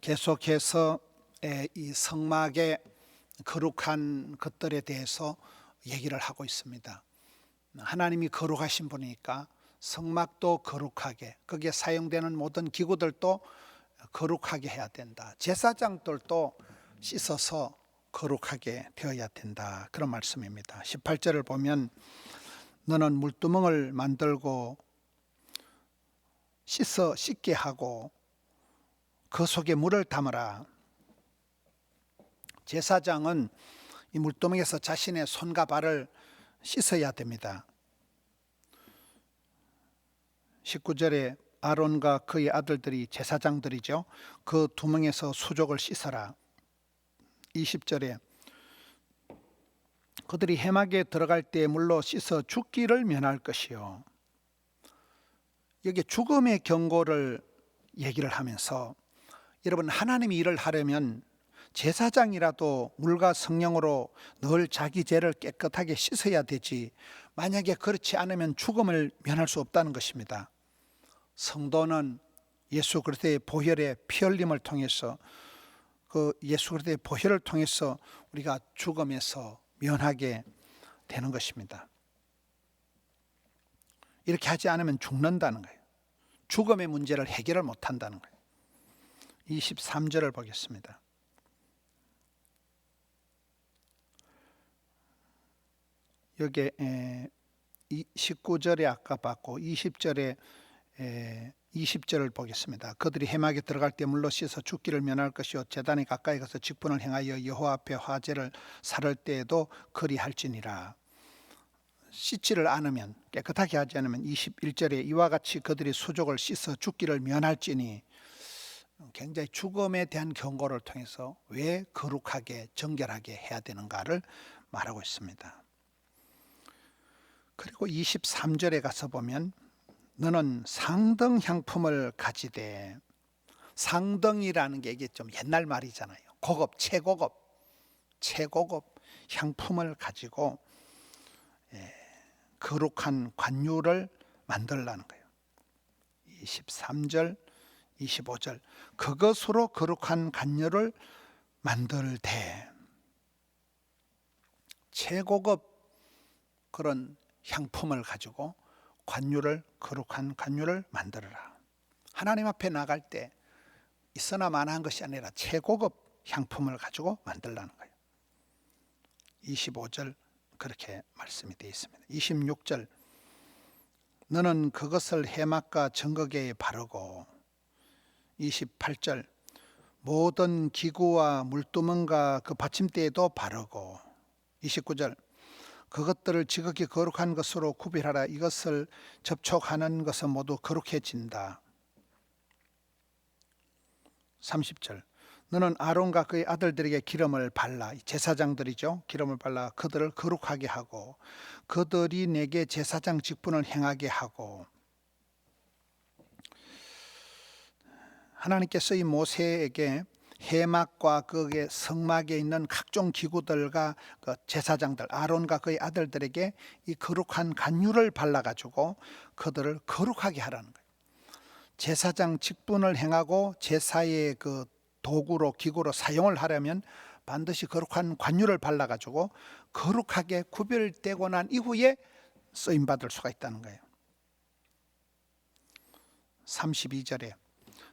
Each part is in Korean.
계속해서 이 성막의 거룩한 것들에 대해서 얘기를 하고 있습니다. 하나님이 거룩하신 분이니까 성막도 거룩하게, 거기에 사용되는 모든 기구들도 거룩하게 해야 된다. 제사장들도 씻어서 거룩하게 되어야 된다. 그런 말씀입니다. 18절을 보면 너는 물두멍을 만들고 씻게 하고 그 속에 물을 담으라. 제사장은 이 물두멍에서 자신의 손과 발을 씻어야 됩니다. 19절에 아론과 그의 아들들이 제사장들이죠. 그 두멍에서 수족을 씻어라. 20절에 그들이 해막에 들어갈 때 물로 씻어 죽기를 면할 것이요. 여기 죽음의 경고를 얘기를 하면서 여러분, 하나님이 일을 하려면 제사장이라도 물과 성령으로 늘 자기 죄를 깨끗하게 씻어야 되지, 만약에 그렇지 않으면 죽음을 면할 수 없다는 것입니다. 성도는 예수 그리스도의 보혈의 피 흘림을 통해서, 그 예수 그리스도의 보혈을 통해서 우리가 죽음에서 면하게 되는 것입니다. 이렇게 하지 않으면 죽는다는 거예요. 죽음의 문제를 해결을 못한다는 거예요. 23절을 보겠습니다. 여기에 19절에 아까 봤고 20절에 20절을 보겠습니다. 그들이 해막에 들어갈 때 물로 씻어 죽기를 면할 것이요 제단에 가까이 가서 직분을 행하여 여호와 앞에 화제를 살을 때에도 그리할지니라. 씻지를 않으면, 깨끗하게 하지 않으면 21절에 이와 같이 그들이 수족을 씻어 죽기를 면할지니, 굉장히 죽음에 대한 경고를 통해서 왜 거룩하게 정결하게 해야 되는가를 말하고 있습니다. 그리고 23절에 가서 보면 너는 상등 향품을 가지되, 상등이라는 게 이게 좀 옛날 말이잖아요. 고급, 최고급 향품을 가지고 거룩한 관유를 만들라는 거예요. 23절 25절 그것으로 거룩한 관유를 만들되, 최고급 그런 향품을 가지고 거룩한 관유를 만들어라. 하나님 앞에 나갈 때 있으나 마나한 것이 아니라 최고급 향품을 가지고 만들라는 거예요. 25절 그렇게 말씀이 되어 있습니다. 26절 너는 그것을 해막과 정거기에 바르고, 28절 모든 기구와 물두멍과 그 받침대에도 바르고, 29절 그것들을 지극히 거룩한 것으로 구별하라. 이것을 접촉하는 것은 모두 거룩해진다. 30절 너는 아론과 그의 아들들에게 기름을 발라, 제사장들이죠. 기름을 발라 그들을 거룩하게 하고 그들이 내게 제사장 직분을 행하게 하고, 하나님께서 이 모세에게 해막과 그의 성막에 있는 각종 기구들과 그 제사장들 아론과 그의 아들들에게 이 거룩한 관유를 발라가지고 그들을 거룩하게 하라는 거예요. 제사장 직분을 행하고 제사의 그 도구로 기구로 사용을 하려면 반드시 거룩한 관유를 발라가지고 거룩하게 구별되고 난 이후에 쓰임받을 수가 있다는 거예요. 32절에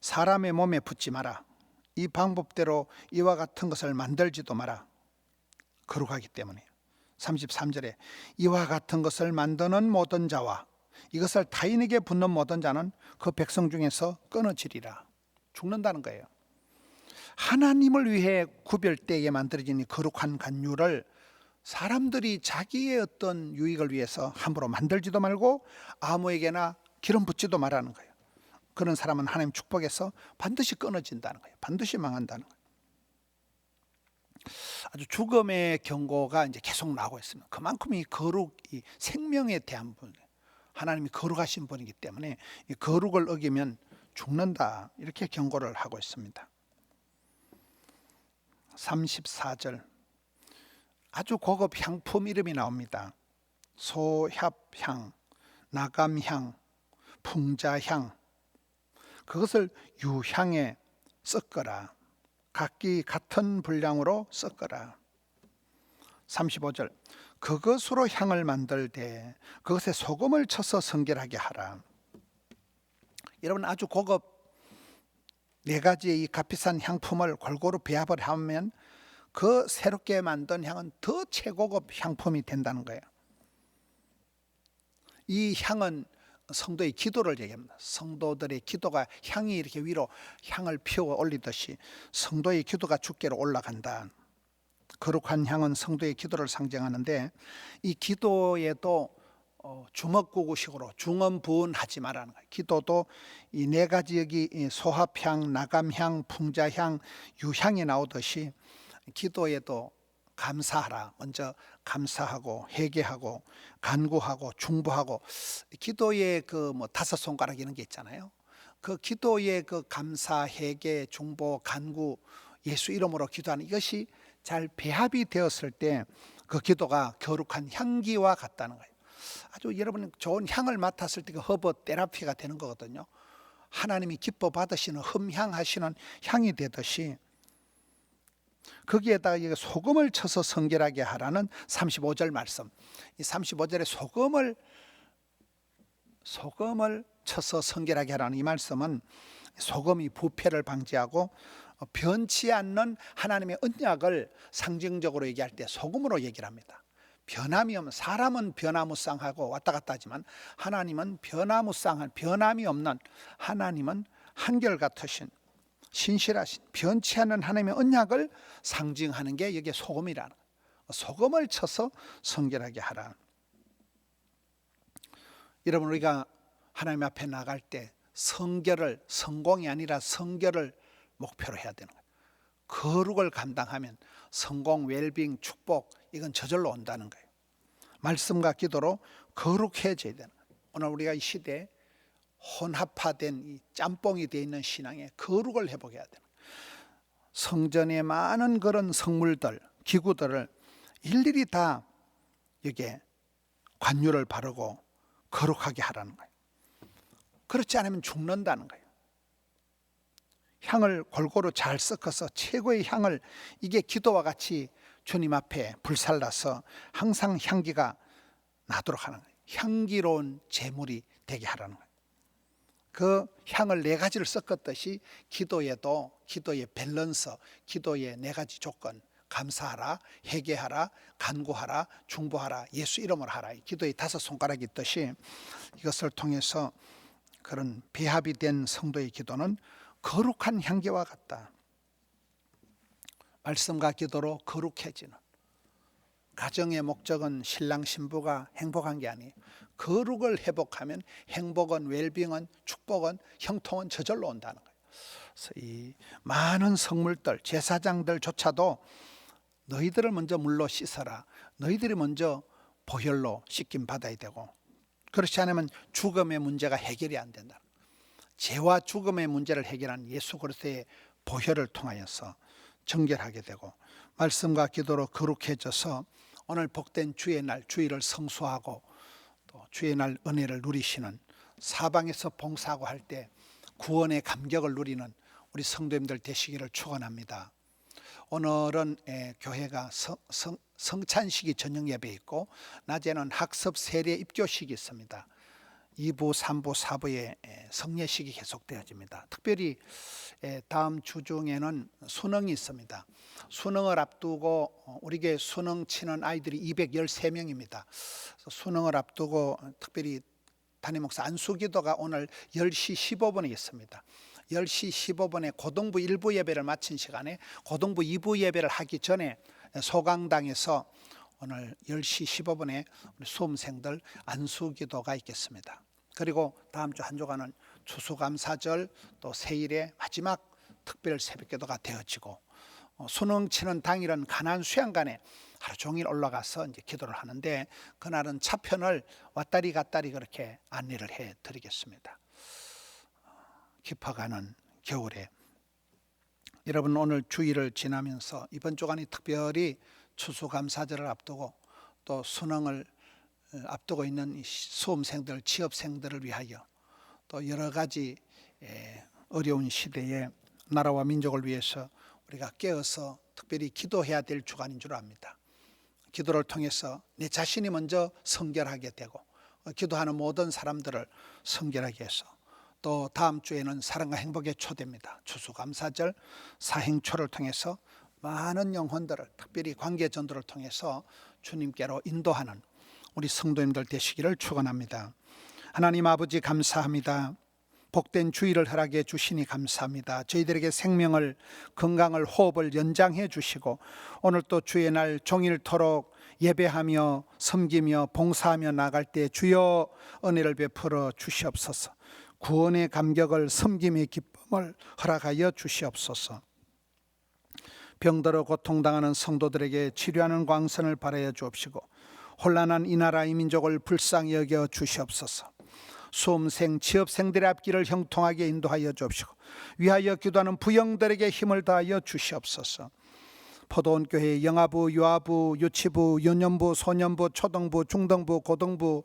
사람의 몸에 붓지 마라. 이 방법대로 이와 같은 것을 만들지도 마라. 거룩하기 때문에. 33절에 이와 같은 것을 만드는 모든 자와 이것을 타인에게 붓는 모든 자는 그 백성 중에서 끊어지리라. 죽는다는 거예요. 하나님을 위해 구별되게 만들어진 이 거룩한 관유를 사람들이 자기의 어떤 유익을 위해서 함부로 만들지도 말고 아무에게나 기름 붓지도 말라는 거예요. 그런 사람은 하나님 축복에서 반드시 끊어진다는 거예요. 반드시 망한다는 거예요. 아주 죽음의 경고가 이제 계속 나오고 있습니다. 그만큼 이 거룩이 생명에 대한 분, 하나님이 거룩하신 분이기 때문에 이 거룩을 어기면 죽는다, 이렇게 경고를 하고 있습니다. 34절 아주 고급 향품 이름이 나옵니다. 소합향, 나감향, 풍자향, 그것을 유향에 섞어라. 각기 같은 분량으로 섞어라. 35절 그것으로 향을 만들되 그것에 소금을 쳐서 성결하게 하라. 여러분 아주 고급 4가지의 이 값비싼 향품을 골고루 배합을 하면 그 새롭게 만든 향은 더 최고급 향품이 된다는 거예요. 이 향은 성도의 기도를 얘기합니다. 성도들의 기도가 향이 이렇게 위로 향을 피워 올리듯이 성도의 기도가 주께로 올라간다. 거룩한 향은 성도의 기도를 상징하는데 이 기도에도 주먹구구식으로 중언부언하지 말라는 거예요. 기도도 이 4가지 여기 소합향, 나감향, 풍자향, 유향이 나오듯이 기도에도 감사하라. 먼저 감사하고 회개하고 간구하고 중보하고 기도의 그 5손가락 이런 게 있잖아요. 그 기도의 그 감사, 회개, 중보, 간구, 예수 이름으로 기도하는 이것이 잘 배합이 되었을 때 그 기도가 거룩한 향기와 같다는 거예요. 아주 여러분 좋은 향을 맡았을 때 그 허브 테라피가 되는 거거든요. 하나님이 기뻐 받으시는 흠향하시는 향이 되듯이 거기에다가 소금을 쳐서 성결하게 하라는 35절 말씀. 이 35절에 소금을 쳐서 성결하게 하라는 이 말씀은 소금이 부패를 방지하고 변치 않는 하나님의 언약을 상징적으로 얘기할 때 소금으로 얘기를 합니다. 변함이 없는, 사람은 변화무쌍하고 왔다 갔다 하지만 하나님은 변화무쌍한, 변함이 없는, 하나님은 한결같으신 신실하신 변치 않는 하나님의 언약을 상징하는 게 여기에 소금이라는 거예요. 소금을 쳐서 성결하게 하라. 여러분 우리가 하나님 앞에 나갈 때 성결을, 성공이 아니라 성결을 목표로 해야 되는 거예요. 거룩을 감당하면 성공, 웰빙, 축복 이건 저절로 온다는 거예요. 말씀과 기도로 거룩해져야 되는 거예요. 오늘 우리가 이 시대에 혼합화된 이 짬뽕이 되어 있는 신앙에 거룩을 회복해야 되는 거예요. 성전에 많은 그런 성물들, 기구들을 일일이 다 여기에 관유를 바르고 거룩하게 하라는 거예요. 그렇지 않으면 죽는다는 거예요. 향을 골고루 잘 섞어서 최고의 향을, 이게 기도와 같이 주님 앞에 불살라서 항상 향기가 나도록 하는 거예요. 향기로운 제물이 되게 하라는 거예요. 그 향을 4가지를 섞었듯이 기도에도 기도의 밸런스, 기도의 4가지 조건, 감사하라, 회개하라, 간구하라, 중보하라, 예수 이름으로 하라. 기도의 5손가락이 있듯이 이것을 통해서 그런 배합이 된 성도의 기도는 거룩한 향기와 같다. 말씀과 기도로 거룩해지는 가정의 목적은 신랑 신부가 행복한 게 아니에요. 거룩을 회복하면 행복은, 웰빙은, 축복은, 형통은 저절로 온다는 거예요. 그래서 이 많은 성물들, 제사장들조차도 너희들을 먼저 물로 씻어라. 너희들이 먼저 보혈로 씻김 받아야 되고, 그렇지 않으면 죽음의 문제가 해결이 안 된다. 죄와 죽음의 문제를 해결한 예수 그리스도의 보혈을 통하여서 정결하게 되고 말씀과 기도로 거룩해져서 오늘 복된 주의 날, 주일을 성수하고 또 주의 날 은혜를 누리시는, 사방에서 봉사하고 할 때 구원의 감격을 누리는 우리 성도님들 되시기를 축원합니다. 오늘은 교회가 성찬식이 저녁 예배 있고 낮에는 학습 세례 입교식이 있습니다. 2부, 3부, 4부에 성례식이 계속되어집니다. 특별히 다음 주 중에는 수능이 있습니다. 수능을 앞두고 우리 교회 수능 치는 아이들이 213명입니다. 수능을 앞두고 특별히 담임 목사 안수기도가 오늘 10시 15분에 있습니다. 10시 15분에 고등부 1부 예배를 마친 시간에 고등부 2부 예배를 하기 전에 소강당에서 오늘 10시 15분에 우리 수험생들 안수기도가 있겠습니다. 그리고 다음 주 한 주간은 추수감사절 또 세일의 마지막 특별 새벽기도가 되어지고 수능 치는 당일은 가나안 수양관에 하루 종일 올라가서 이제 기도를 하는데 그날은 차편을 왔다리 갔다리 그렇게 안내를 해드리겠습니다. 깊어가는 겨울에 여러분 오늘 주일을 지나면서 이번 주간이 특별히 추수감사절을 앞두고 또 수능을 앞두고 있는 수험생들, 취업생들을 위하여 또 여러 가지 어려운 시대에 나라와 민족을 위해서 우리가 깨어서 특별히 기도해야 될 주간인 줄 압니다. 기도를 통해서 내 자신이 먼저 성결하게 되고 기도하는 모든 사람들을 성결하게 해서 또 다음 주에는 사랑과 행복의 초대입니다. 추수감사절 사행초를 통해서 많은 영혼들을 특별히 관계전도를 통해서 주님께로 인도하는 우리 성도님들 되시기를 축원합니다. 하나님 아버지 감사합니다. 복된 주일을 허락해 주시니 감사합니다. 저희들에게 생명을, 건강을, 호흡을 연장해 주시고 오늘 또 주의 날 종일토록 예배하며 섬기며 봉사하며 나갈 때 주여 은혜를 베풀어 주시옵소서. 구원의 감격을, 섬김의 기쁨을 허락하여 주시옵소서. 병들어 고통당하는 성도들에게 치료하는 광선을 발하여 주옵시고 혼란한 이 나라 이 민족을 불쌍히 여겨 주시옵소서. 수험생, 취업생들의 앞길을 형통하게 인도하여 주옵시고 위하여 기도하는 부영들에게 힘을 다하여 주시옵소서. 포도원 교회 영아부, 유아부, 유치부, 유년부, 소년부, 초등부, 중등부, 고등부,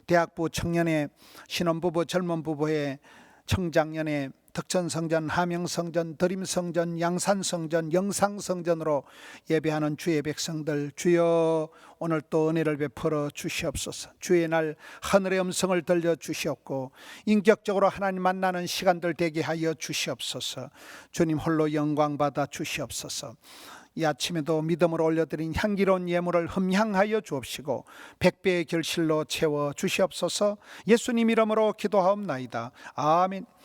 대학부, 청년회, 신혼부부, 젊은부부회, 청장년회, 덕천성전, 함영성전, 드림성전, 양산성전, 영상성전으로 예배하는 주의 백성들 주여 오늘 또 은혜를 베풀어 주시옵소서. 주의 날 하늘의 음성을 들려 주시옵고 인격적으로 하나님 만나는 시간들 되게 하여 주시옵소서. 주님 홀로 영광 받아 주시옵소서. 이 아침에도 믿음으로 올려드린 향기로운 예물을 흠향하여 주옵시고 100배의 결실로 채워 주시옵소서. 예수님 이름으로 기도하옵나이다. 아멘.